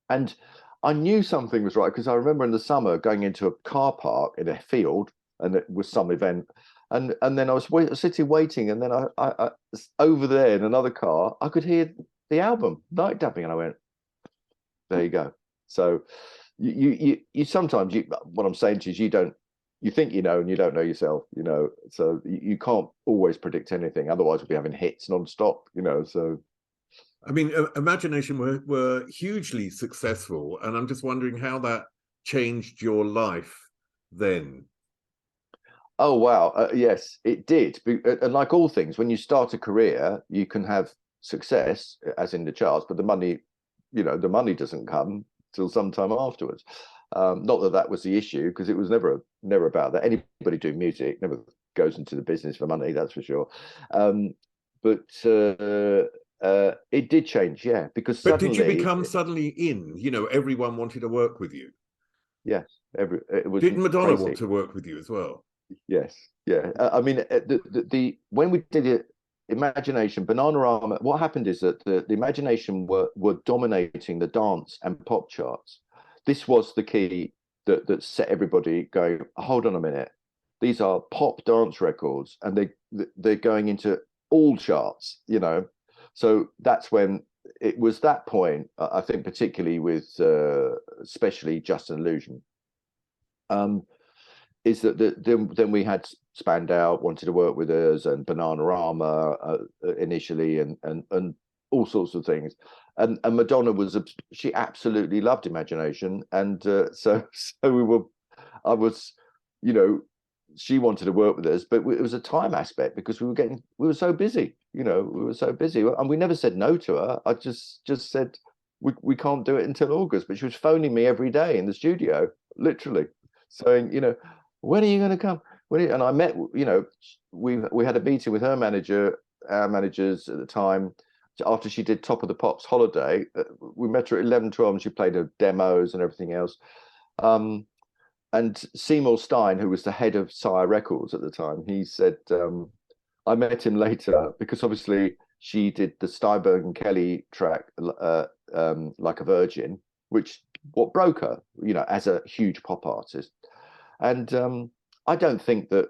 S2: And I knew something was right, because I remember in the summer going into a car park in a field, and it was some event. And then I was sitting waiting, and then I over there in another car, I could hear the album night dubbing, and I went, there you go. So you sometimes, what I'm saying to you is, you think and you don't know yourself, so you can't always predict anything, otherwise we'll be having hits non-stop, so.
S1: I mean, Imagination were hugely successful, and I'm just wondering how that changed your life then.
S2: Oh wow, yes, it did. And like all things, when you start a career, you can have success, as in the charts, but the money doesn't come till sometime afterwards. Not that was the issue, because it was never about that. Anybody doing music never goes into the business for money, that's for sure. But it did change, yeah, because
S1: suddenly. But did you become suddenly in? Everyone wanted to work with you.
S2: Yes,
S1: Did Madonna want to work with you as well?
S2: Yes, yeah. I mean, when we did it, Imagination, Bananarama, what happened is that the Imagination were dominating the dance and pop charts. This was the key that set everybody going, hold on a minute, these are pop dance records, and they're going into all charts, So that's when it was that point, I think, particularly with especially Just an Illusion, is that then we had Spandau wanted to work with us, and Bananarama initially, and all sorts of things. And Madonna she absolutely loved Imagination, and so she wanted to work with us, but it was a time aspect, because we were so busy, and we never said no to her. I just said we can't do it until August, but she was phoning me every day in the studio, literally saying, when are you going to come? And I met, we had a meeting with her manager, our managers at the time, after she did Top of the Pops Holiday. We met her at 11, 12, and she played her demos and everything else. And Seymour Stein, who was the head of Sire Records at the time, he said, I met him later, because obviously she did the Steinberg and Kelly track, Like a Virgin, which what broke her, as a huge pop artist. And I don't think that,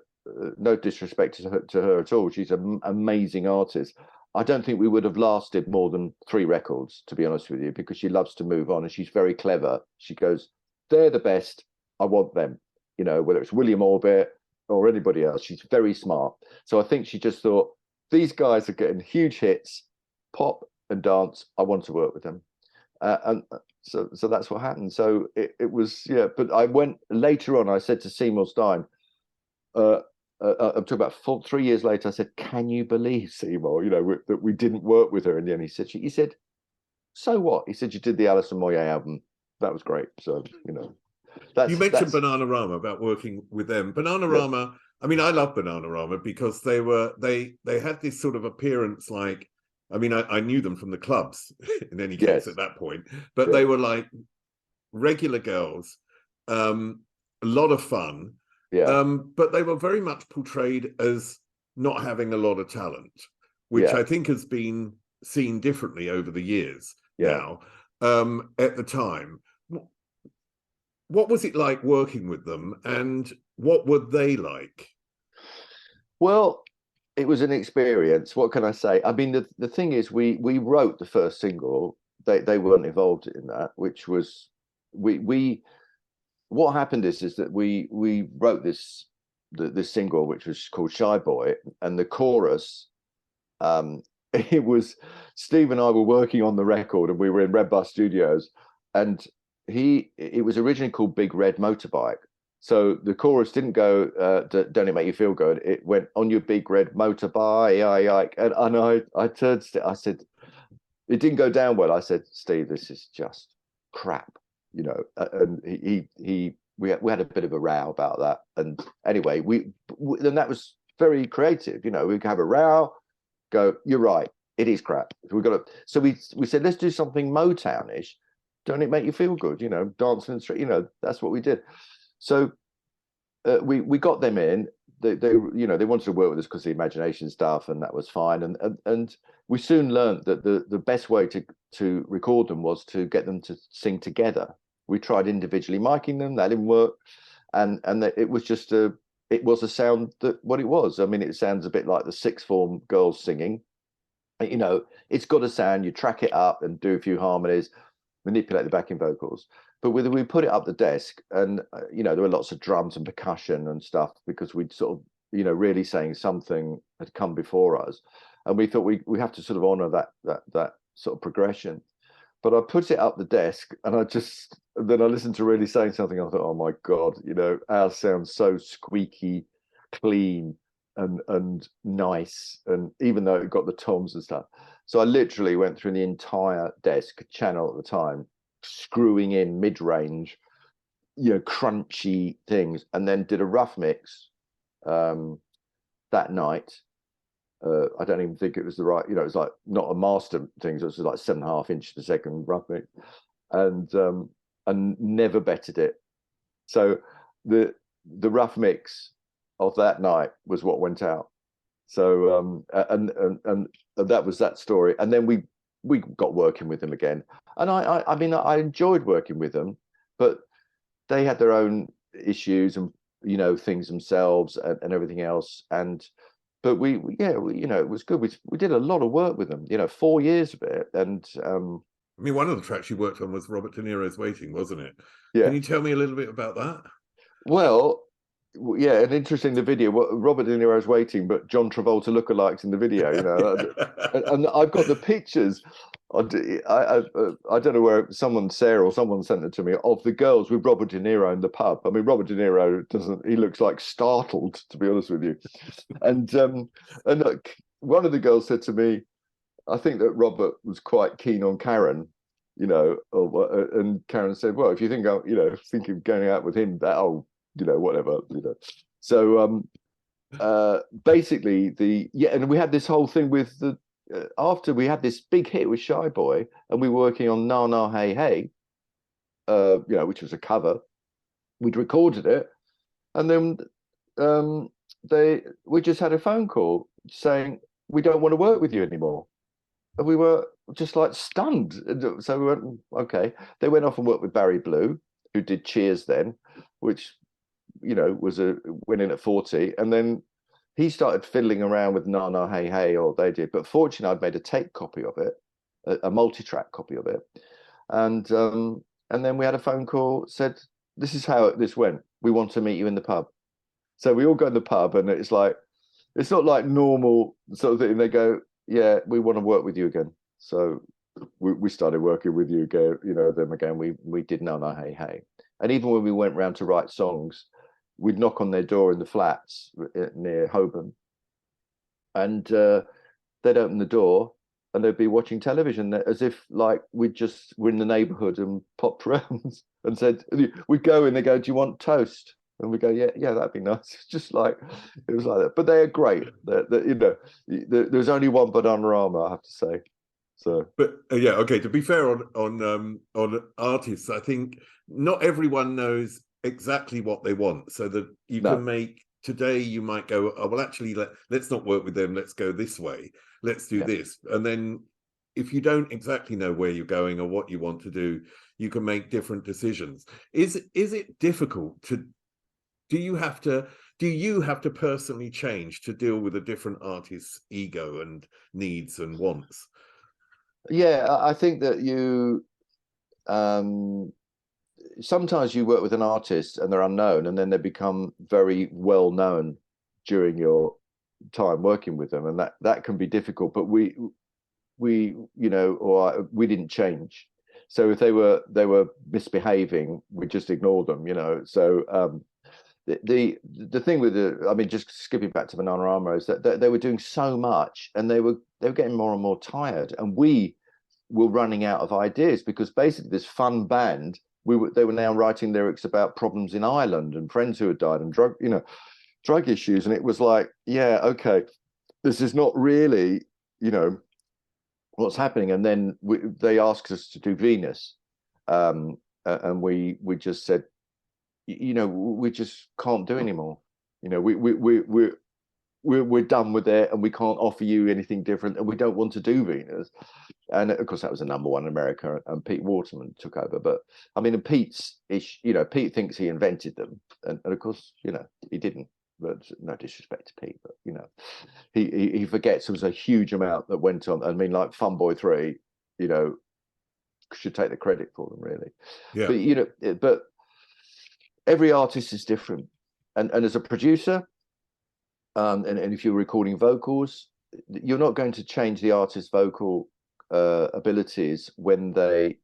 S2: no disrespect to her at all, she's an amazing artist. I don't think we would have lasted more than 3 records, to be honest with you, because she loves to move on, and she's very clever. She goes, they're the best, I want them, whether it's William Orbit or anybody else. She's very smart. So I think she just thought, these guys are getting huge hits, pop and dance, I want to work with them. And so that's what happened. So it was, yeah. But I went later on, I said to Seymour Stein, I'm talking about 3 years later, I said, "Can you believe, Seymour, that we didn't work with her in the end?" He said, "So what?" He said, "You did the ALISON MOYET album. That was great." So,
S1: You mentioned Bananarama, about working with them. Bananarama, yeah. I mean, I love Bananarama because they had this sort of appearance like, I mean, I knew them from the clubs in any case at that point, but they were like regular girls, a lot of fun, but they were very much portrayed as not having a lot of talent, which I think has been seen differently over the years now. At the time, what was it like working with them, and what were they like?
S2: Well, it was an experience. What can I say? I mean, the thing is, we wrote the first single. They weren't involved in that, which was we. What happened is that we wrote this single, which was called Shy Boy, and the chorus. It was Steve and I were working on the record, and we were in Red Bus Studios, and it was originally called Big Red Motorbike. So the chorus didn't go, "Don't it make you feel good?" It went, "On your big red motorbike." And I turned, I said, it didn't go down well. I said, "Steve, this is just crap," And we had a bit of a row about that. And anyway, then that was very creative. We could have a row, go, "You're right, it is crap. We've got to." So we said, "Let's do something Motownish. Don't it make you feel good? Dancing in the street." That's what we did. So we got them in. They wanted to work with us because of the imagination stuff, and that was fine. And we soon learned that the best way to record them was to get them to sing together. We tried individually miking them, that didn't work, and it was just a sound that what it was. I mean, it sounds a bit like the sixth form girls singing. It's got a sound. You track it up and do a few harmonies, manipulate the backing vocals. But whether we put it up the desk, and there were lots of drums and percussion and stuff, because we'd sort of really saying something had come before us, and we thought we have to sort of honor that sort of progression. But I put it up the desk, and then I listened to Really Saying Something. I thought, oh my God, ours sounds so squeaky clean and nice, and even though it got the toms and stuff. So I literally went through the entire desk channel at the time, screwing in mid-range, crunchy things, and then did a rough mix that night. I don't even think it was the right, it was like not a master thing, so it was like 7.5 inches per second rough mix, and never bettered it. So the rough mix of that night was what went out. So and that was that story. And then we got working with them again, and I mean I enjoyed working with them, but they had their own issues and things themselves and everything else. But it was good. We did a lot of work with them, 4 years of it. And
S1: I mean, one of the tracks you worked on was Robert De Niro's Waiting, wasn't it?
S2: Yeah.
S1: Can you tell me a little bit about that?
S2: Well, yeah, and interesting, the video, Robert De Niro's Waiting, but John Travolta lookalikes in the video, and I've got the pictures. I don't know where Sarah or someone sent it to me, of the girls with Robert De Niro in the pub. I mean, Robert De Niro he looks like startled, to be honest with you. And look, one of the girls said to me, I think that Robert was quite keen on Karen, and Karen said, "Well, if you think think of going out with him, that old, whatever, So basically and we had this whole thing with the after we had this big hit with Shy Boy, and we were working on Na Na Hey Hey, which was a cover. We'd recorded it, and then we just had a phone call saying, "We don't want to work with you anymore." And we were just like stunned. So we went, okay. They went off and worked with Barry Blue, who did Cheers then, which was winning at 40. And then he started fiddling around with Na Na Hey Hey, or they did. But fortunately, I'd made a tape copy of it, a multi-track copy of it. And then we had a phone call, said, "This is how this went. We want to meet you in the pub." So we all go in the pub, and it's not like normal sort of thing. They go, "Yeah, we want to work with you again." So we started working with you again, them again. We did Na Na Hey Hey. And even when we went round to write songs, we'd knock on their door in the flats near Holborn, and they'd open the door and they'd be watching television as if like we just were in the neighborhood and popped around and said, we'd go and they go, do you want toast? And we go, yeah, that'd be nice. It's just like, it was like that. But they're great. There's only one Bananarama, I have to say. So,
S1: but yeah, okay. To be fair on artists, I think not everyone knows exactly what they want. So that you can make today, you might go, oh well, actually, let's not work with them. Let's go this way. Let's do this. And then if you don't exactly know where you're going or what you want to do, you can make different decisions. Is it difficult to? Do you have to personally change to deal with a different artist's ego and needs and wants?
S2: Yeah, I think that you sometimes you work with an artist and they're unknown, and then they become very well known during your time working with them, and that can be difficult. But we we didn't change. So if they were misbehaving, we just ignored them. So the thing with just skipping back to Bananarama is that they were doing so much, and they were getting more and more tired, and we were running out of ideas, because basically this fun band, they were now writing lyrics about problems in Ireland and friends who had died and drug issues, and it was like, yeah, okay, this is not really what's happening. And then they asked us to do Venus, and we just said, we just can't do anymore. We're done with it, and we can't offer you anything different, and we don't want to do Venus. And of course, that was a #1 in America, and Pete Waterman took over. But I mean, Pete's, Pete thinks he invented them, and of course, he didn't. But no disrespect to Pete, but he forgets there was a huge amount that went on. I mean, like Fun Boy 3, should take the credit for them, really.
S1: Yeah.
S2: But every artist is different, and as a producer, and if you're recording vocals, you're not going to change the artist's vocal abilities when they've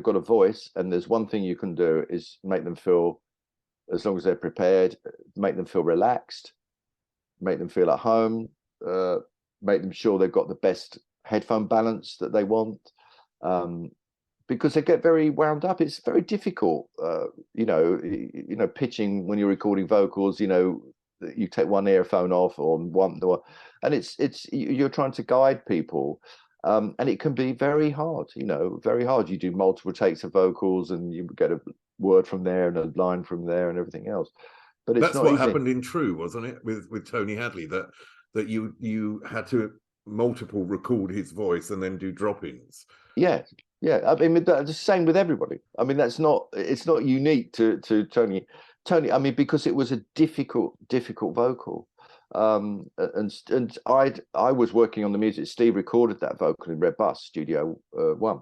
S2: got a voice. And there's one thing you can do is make them feel, as long as they're prepared, make them feel relaxed, make them feel at home, make them sure they've got the best headphone balance that they want, because they get very wound up. It's very difficult, pitching when you're recording vocals. You take one earphone off or one, and you're trying to guide people. And it can be very hard, very hard. You do multiple takes of vocals, and you get a word from there and a line from there and everything else. But it's
S1: that's
S2: not
S1: what
S2: easy.
S1: happened in True, wasn't it, with Tony Hadley, that you had to multiple record his voice and then do drop-ins.
S2: Yeah. I mean, the same with everybody. I mean, it's not unique to Tony. I mean, because it was a difficult vocal. And I was working on the music. Steve recorded that vocal in Red Bus Studio 1,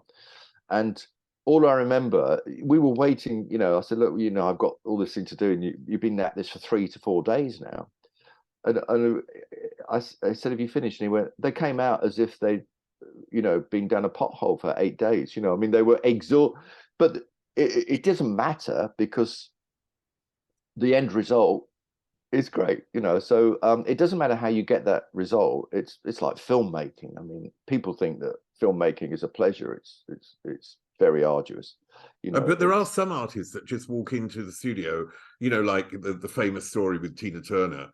S2: and all I remember, we were waiting. I said, look, I've got all this thing to do, and you've been at this for 3 to 4 days now. And I said, have you finished? And he went, they came out as if they, been down a pothole for 8 days. I mean, they were exhausted, but it doesn't matter, because the end result is great. So it doesn't matter how you get that result. It's like filmmaking. I mean, people think that filmmaking is a pleasure. It's very arduous.
S1: But there are some artists that just walk into the studio, like the famous story with Tina Turner,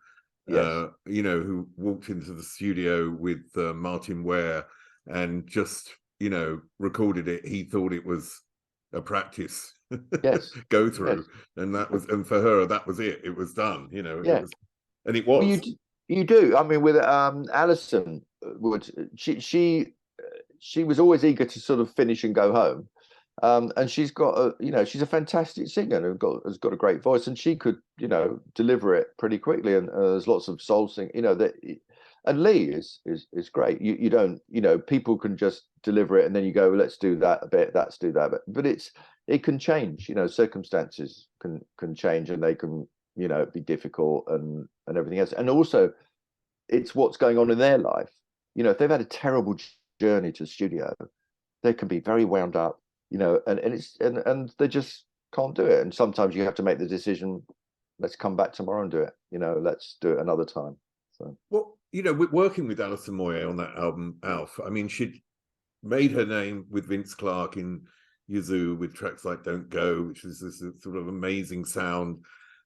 S2: yes.
S1: Who walked into the studio with Martin Ware and just, recorded it. He thought it was a practice
S2: yes.
S1: go through,
S2: yes.
S1: and for her, that was it. It was done,
S2: Yeah.
S1: It was, and it was.
S2: Well, you do. I mean, with Alison Wood, she was always eager to sort of finish and go home. And she's got she's a fantastic singer and has got a great voice, and she could, deliver it pretty quickly. And there's lots of soul singing, and Leee is great. You don't, people can just deliver it and then you go, let's do that a bit, let's do that, but it can change. Circumstances can change, and they can, be difficult and everything else. And also, it's what's going on in their life. If they've had a terrible journey to the studio, they can be very wound up. And they just can't do it. And sometimes you have to make the decision, let's come back tomorrow and do it. Let's do it another time. So,
S1: well, working with Alison Moyet on that album, Alf, I mean, she'd made her name with Vince Clarke in Yazoo with tracks like Don't Go, which is this sort of amazing sound,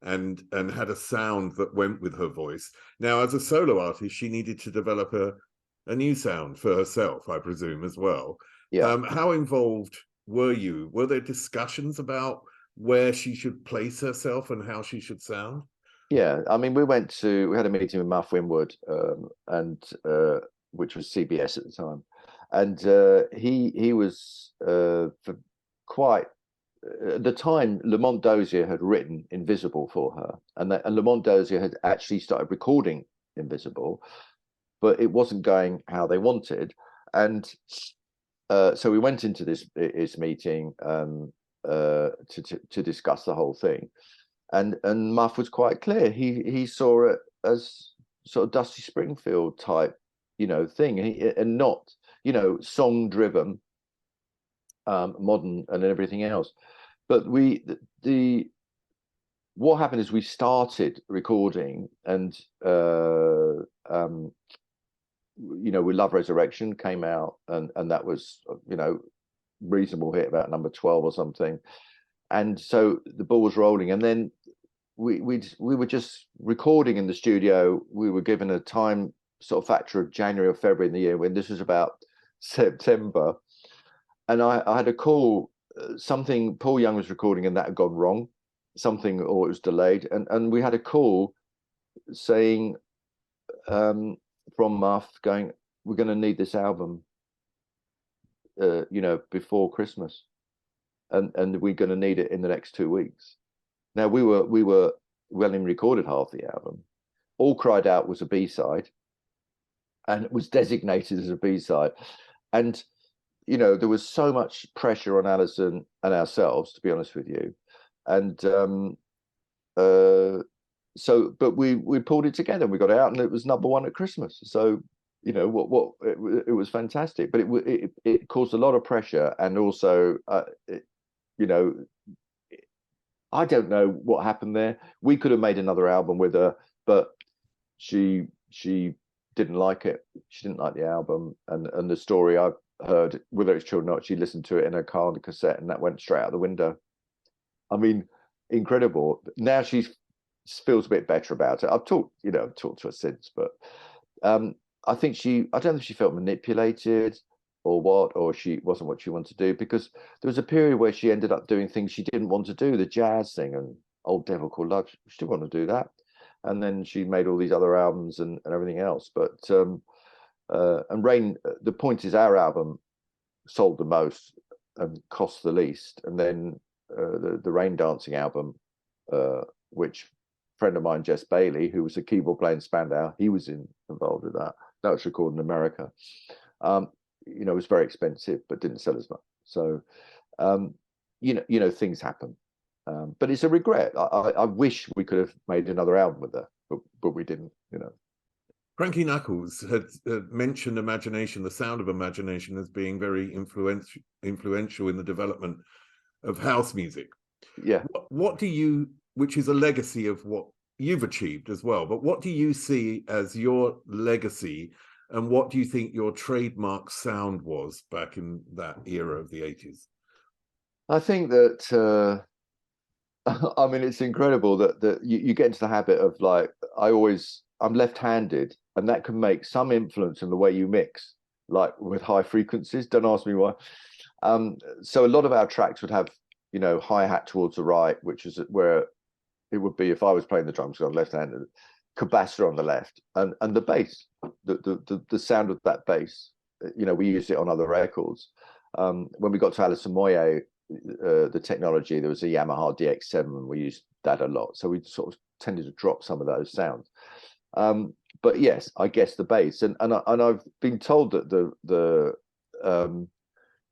S1: and had a sound that went with her voice. Now, as a solo artist, she needed to develop a new sound for herself, I presume, as well.
S2: yeah.
S1: How involved were you? Were there discussions about where she should place herself and how she should sound?
S2: Yeah, I mean, we had a meeting with Muff Winwood, and which was CBS at the time, and he was for quite at the time. Lamont Dozier had written Invisible for her, and Lamont Dozier had actually started recording Invisible, but it wasn't going how they wanted, and so we went into this meeting to discuss the whole thing. And Muff was quite clear. He saw it as sort of Dusty Springfield type, thing, and not, song driven, modern and everything else. But what happened is we started recording, and with Love Resurrection came out, and that was reasonable hit, about number 12 or something. And so the ball was rolling, and then we were just recording in the studio. We were given a time sort of factor of January or February in the year, when this was about September, and I had a call. Something Paul Young was recording, and that had gone wrong, or it was delayed, and we had a call saying from Muff going, "We're going to need this album, before Christmas." And we're going to need it in the next 2 weeks. Now we were well and recorded half the album. All Cried Out was a B-side, and it was designated as a B-side. And there was so much pressure on Alison and ourselves, to be honest with you. And but we pulled it together, and we got it out, and it was number one at Christmas. So it was fantastic, but it caused a lot of pressure, and also I don't know what happened there. We could have made another album with her, but she didn't like it. She didn't like the album, and the story I've heard, whether it's true or not, she listened to it in her car on the cassette, and that went straight out the window. I mean, incredible. Now she feels a bit better about it. I've talked to her since, but I don't know if she felt manipulated or what, or she wasn't what she wanted to do, because there was a period where she ended up doing things she didn't want to do, the jazz thing and Old Devil Called Love. She didn't want to do that, and then she made all these other albums and everything else. But and Rain, the point is, our album sold the most and cost the least, and then the Rain Dancing album, which a friend of mine, Jess Bailey, who was a keyboard player in Spandau, he was involved with that. That was recorded in America. It was very expensive, but didn't sell as much. So, things happen. But it's a regret. I wish we could have made another album with her, but we didn't.
S1: Frankie Knuckles had mentioned imagination, the sound of imagination, as being very influential in the development of house music.
S2: Yeah.
S1: What do you, which is a legacy of what you've achieved as well, but what do you see as your legacy, and what do you think your trademark sound was back in that era of the 80s?
S2: I think that I mean, it's incredible that you get into the habit of, like, I'm left-handed, and that can make some influence in the way you mix, like with high frequencies. Don't ask me why. So a lot of our tracks would have, hi-hat towards the right, which is where it would be if I was playing the drums, because I'm left-handed, capacitor on the left, and the bass, the sound of that bass, we used it on other records. When we got to Alison Moyet, the technology, there was a Yamaha DX7, and we used that a lot, so we sort of tended to drop some of those sounds. But yes, I guess the bass, and I've been told that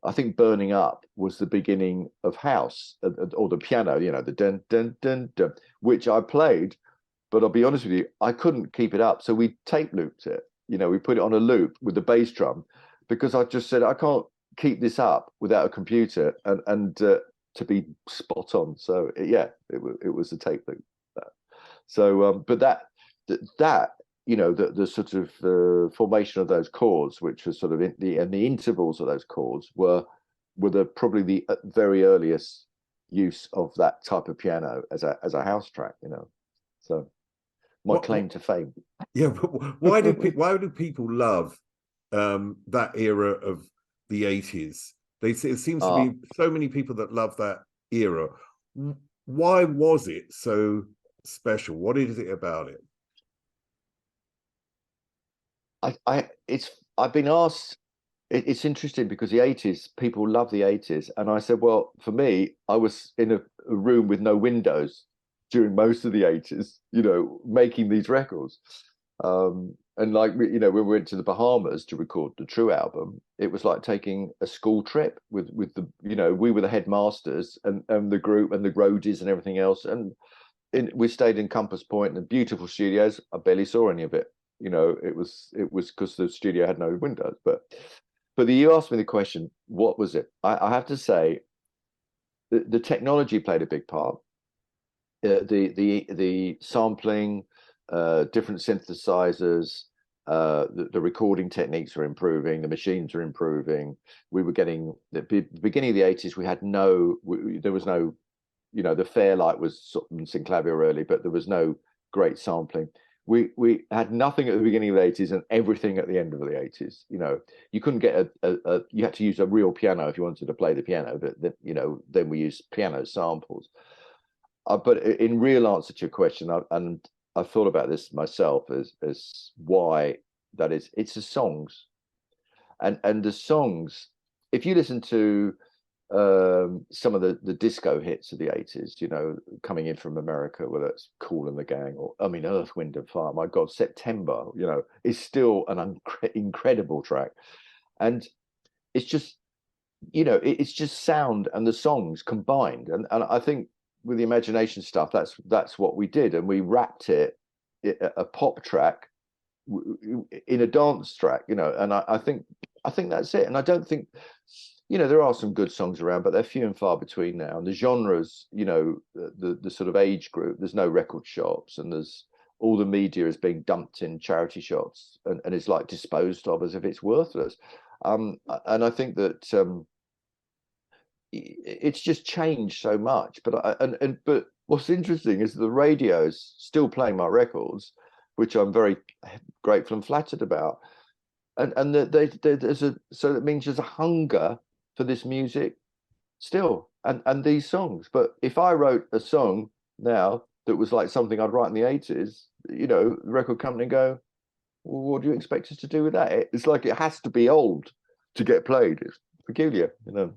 S2: I think Burning Up was the beginning of house, or the piano, the dun dun dun dun, which I played, but I'll be honest with you, I couldn't keep it up, so we tape looped it. We put it on a loop with the bass drum, because I just said I can't keep this up without a computer and to be spot on. So yeah, it was a tape loop. So, but that the sort of formation of those chords, which was sort of the intervals of those chords were probably the very earliest use of that type of piano as a house track. So my claim to fame.
S1: Yeah, but why do people love that era of the 80s? It seems to be so many people that love that era. Why was it so special? What is it about it?
S2: I've been asked. It's interesting because the 80s, people love the 80s, and I said, well, for me, I was in a room with no windows during most of the 80s, making these records. And like, when we went to the Bahamas to record the True album, it was like taking a school trip with the, we were the headmasters and the group and the roadies and everything else. And we stayed in Compass Point and beautiful studios. I barely saw any of it. It was because the studio had no windows. But you asked me the question, what was it? I have to say, the technology played a big part. The sampling, different synthesizers, the recording techniques are improving, the machines are improving. We were getting the beginning of the 80s. We had there was no, the Fairlight was in Synclavier early, but there was no great sampling. We had nothing at the beginning of the 80s and everything at the end of the 80s. You couldn't get you had to use a real piano if you wanted to play the piano, but then we used piano samples. But in real answer to your question, and I've thought about this myself as why that is. It's the songs, and the songs. If you listen to some of the disco hits of the 80s, coming in from America, whether it's Kool and the Gang or Earth, Wind and Fire. My God, September, is still an incredible track, and it's just it's just sound and the songs combined, and I think with the imagination stuff, that's what we did, and we wrapped it a pop track in a dance track, and I think that's it. And I don't think there are some good songs around, but they're few and far between now. And the genres, the sort of age group, there's no record shops, and there's all the media is being dumped in charity shops, and it's like disposed of as if it's worthless. And I think that it's just changed so much. But what's interesting is the radio's still playing my records, which I'm very grateful and flattered about. And so that means there's a hunger for this music still, and these songs. But if I wrote a song now that was like something I'd write in the 80s, the record company go, well, what do you expect us to do with that? It's like it has to be old to get played. It's peculiar,
S1: Well,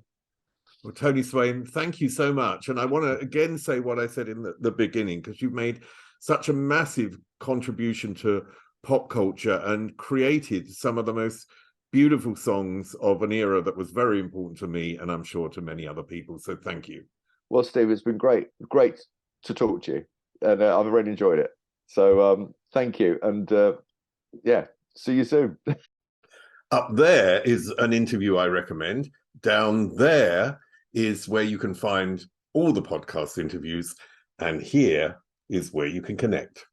S1: Tony Swain, thank you so much. And I want to again say what I said in the beginning, because you've made such a massive contribution to pop culture and created some of the most beautiful songs of an era that was very important to me, and I'm sure to many other people. So thank you.
S2: Well, Steve, it's been great to talk to you, and I've really enjoyed it. So thank you, and see you soon.
S1: Up there is an interview I recommend. Down there is where you can find all the podcast interviews, and here is where you can connect.